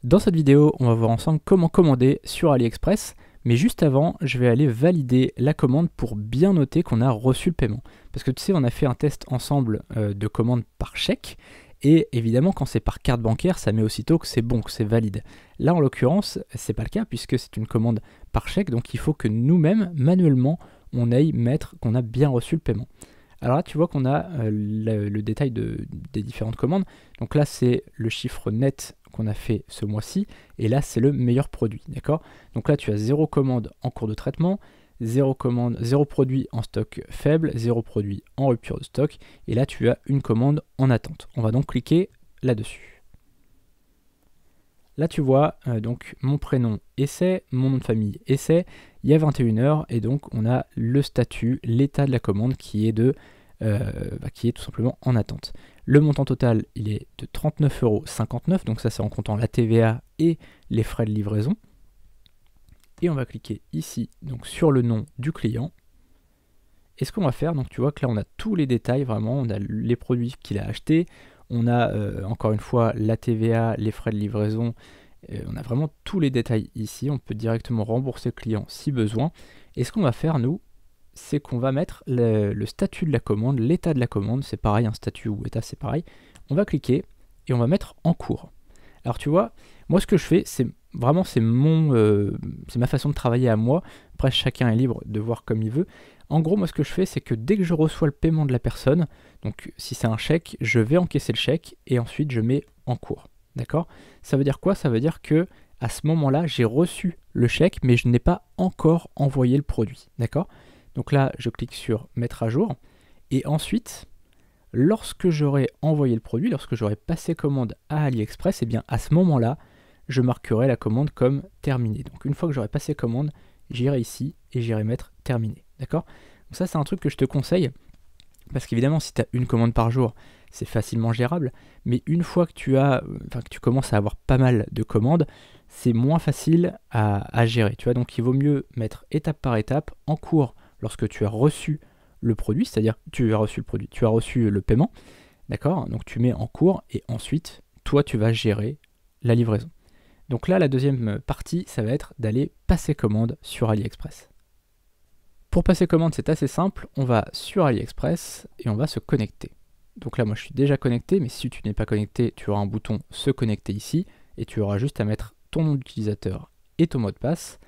Dans cette vidéo, on va voir ensemble comment commander sur AliExpress, mais juste avant, je vais aller valider la commande pour bien noter qu'on a reçu le paiement. Parce que tu sais, on a fait un test ensemble de commande par chèque, et évidemment, quand c'est par carte bancaire, ça met aussitôt que c'est bon, que c'est valide. Là, en l'occurrence, c'est pas le cas puisque c'est une commande par chèque, donc il faut que nous-mêmes, manuellement, on aille mettre qu'on a bien reçu le paiement. Alors là, tu vois qu'on a le détail des différentes commandes. Donc là, c'est le chiffre net qu'on a fait ce mois-ci. Et là, c'est le meilleur produit. D'accord? Donc là, tu as 0 commande en cours de traitement, 0 commande, 0 produit en stock faible, 0 produit en rupture de stock. Et là, tu as une commande en attente. On va donc cliquer là-dessus. Là, tu vois donc mon prénom essai, mon nom de famille essai. Il y a 21 heures et donc on a le statut, l'état de la commande qui est tout simplement en attente. Le montant total, il est de 39,59 €, donc ça c'est en comptant la TVA et les frais de livraison. Et on va cliquer ici donc sur le nom du client. Et ce qu'on va faire, donc tu vois que là on a tous les détails vraiment, on a les produits qu'il a achetés, on a encore une fois la TVA, les frais de livraison, on a vraiment tous les détails ici, on peut directement rembourser le client si besoin. Et ce qu'on va faire nous, c'est qu'on va mettre le statut de la commande, l'état de la commande, c'est pareil, un statut ou état c'est pareil. On va cliquer et on va mettre en cours. Alors tu vois, moi ce que je fais, c'est vraiment c'est ma façon de travailler à moi. Après chacun est libre de voir comme il veut. En gros, moi ce que je fais, c'est que dès que je reçois le paiement de la personne, donc si c'est un chèque, je vais encaisser le chèque et ensuite je mets en cours. D'accord? Ça veut dire quoi? Ça veut dire que à ce moment-là, j'ai reçu le chèque, mais je n'ai pas encore envoyé le produit. D'accord? Donc là, je clique sur mettre à jour. Et ensuite, lorsque j'aurai envoyé le produit, lorsque j'aurai passé commande à AliExpress, et bien à ce moment-là, je marquerai la commande comme terminée. Donc une fois que j'aurai passé commande, j'irai ici et j'irai mettre terminé. D'accord? Donc ça, c'est un truc que je te conseille. Parce qu'évidemment, si tu as une commande par jour, c'est facilement gérable. Mais une fois que que tu commences à avoir pas mal de commandes, c'est moins facile à gérer. Tu vois, donc il vaut mieux mettre étape par étape en cours lorsque tu as reçu le produit, c'est-à-dire tu as reçu le produit, tu as reçu le paiement, d'accord? Donc tu mets en cours et ensuite, toi, tu vas gérer la livraison. Donc là, la deuxième partie, ça va être d'aller passer commande sur AliExpress. Pour passer commande, c'est assez simple, on va sur AliExpress et on va se connecter. Donc là, moi je suis déjà connecté, mais si tu n'es pas connecté, tu auras un bouton se connecter ici et tu auras juste à mettre ton nom d'utilisateur et ton mot de passe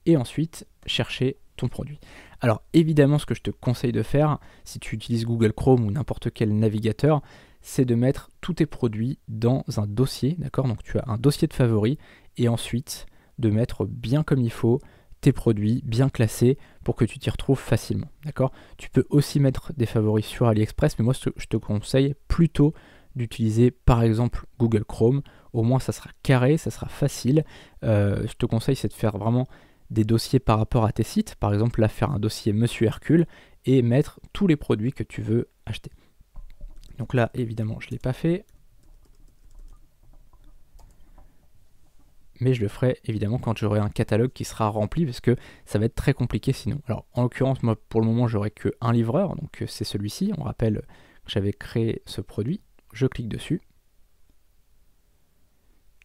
et ensuite chercher ton produit. Alors évidemment, ce que je te conseille de faire, si tu utilises Google Chrome ou n'importe quel navigateur, c'est de mettre tous tes produits dans un dossier, d'accord? Donc tu as un dossier de favoris et ensuite de mettre bien comme il faut tes produits bien classés pour que tu t'y retrouves facilement, d'accord? Tu peux aussi mettre des favoris sur AliExpress, mais moi je te conseille plutôt d'utiliser par exemple Google Chrome, au moins ça sera carré, ça sera facile. Je te conseille c'est de faire vraiment des dossiers par rapport à tes sites, par exemple là faire un dossier Monsieur Hercule et mettre tous les produits que tu veux acheter. Donc là évidemment je ne l'ai pas fait, mais je le ferai évidemment quand j'aurai un catalogue qui sera rempli parce que ça va être très compliqué sinon. Alors en l'occurrence moi pour le moment j'aurai qu'un livreur, donc c'est celui-ci, on rappelle que j'avais créé ce produit, je clique dessus.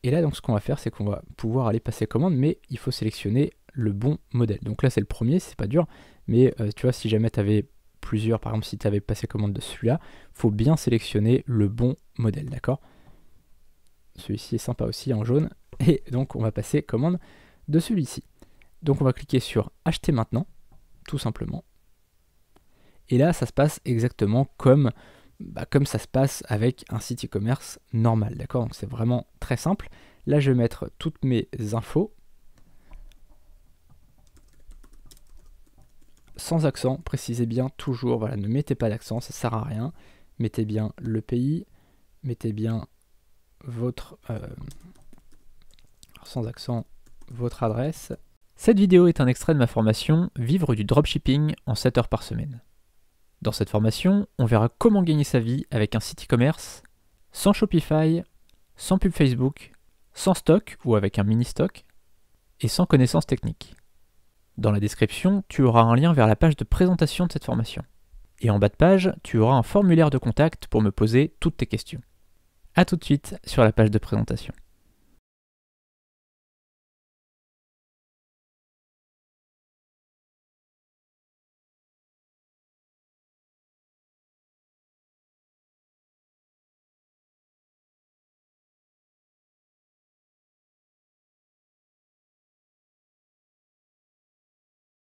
Et là donc ce qu'on va faire c'est qu'on va pouvoir aller passer commande, mais il faut sélectionner le bon modèle. Donc là c'est le premier, c'est pas dur, mais tu vois si jamais tu avais plusieurs, par exemple si tu avais passé commande de celui-là, il faut bien sélectionner le bon modèle, d'accord? Celui-ci est sympa aussi en jaune. Et donc on va passer commande de celui-ci. Donc on va cliquer sur acheter maintenant, tout simplement. Et là ça se passe exactement comme ça se passe avec un site e-commerce normal, d'accord? Donc c'est vraiment très simple. Là je vais mettre toutes mes infos. Sans accent, précisez bien toujours, voilà, ne mettez pas d'accent, ça sert à rien. Mettez bien le pays, mettez bien votre sans accent, votre adresse. Cette vidéo est un extrait de ma formation Vivre du dropshipping en 7 heures par semaine. Dans cette formation, on verra comment gagner sa vie avec un site e-commerce sans Shopify, sans pub Facebook, sans stock ou avec un mini stock et sans connaissances techniques. Dans la description, tu auras un lien vers la page de présentation de cette formation. Et en bas de page, tu auras un formulaire de contact pour me poser toutes tes questions. A tout de suite sur la page de présentation.